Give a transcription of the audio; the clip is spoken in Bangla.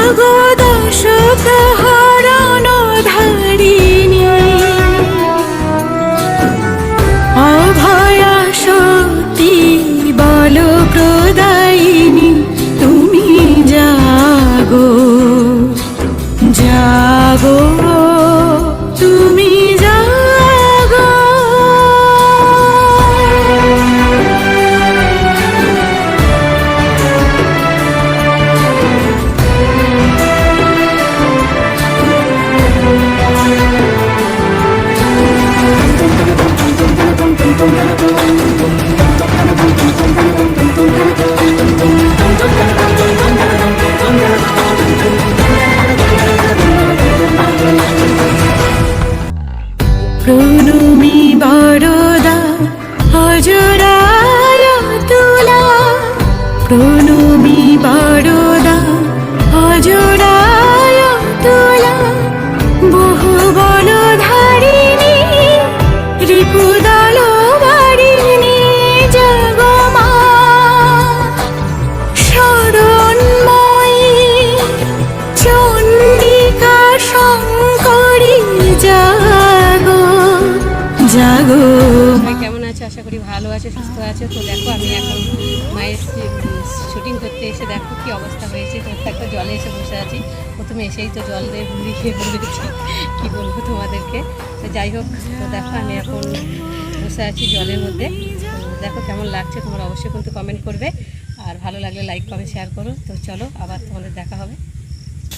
জাগো দশ প্রহরণ ধারিণী অভয়া শক্তি বল প্রদায়িনী তুমি জাগো জাগো তুমি জাগো। প্রণমী বরদা অজরায় তুলা প্রণমী বরদা অজরায় তুলা বহু বল ধারিণী রিপুদল বারিণী জাগো মা শরণময়ী চণ্ডিকা শঙ্করী জাগো জাগো। কেমন আছে? আশা করি ভালো আছে, সুস্থ আছে। তো দেখো আমি এখন মায়ের শুটিং করতে এসে দেখো কি অবস্থা হয়েছে। তো একটা জলে এসে বসে আছি, প্রথমে এসেই তো জল দিয়ে বুড়ি খেয়ে বলেছি, কী বলবো তোমাদেরকে। তো যাই হোক, তো দেখো আমি এখন বসে আছি জলের মধ্যে। তো দেখো কেমন লাগছে, তোমরা অবশ্যই কিন্তু কমেন্ট করবে, আর ভালো লাগলে লাইক কমেন্ট শেয়ার করো। তো চলো আবার তোমাদের দেখা হবে।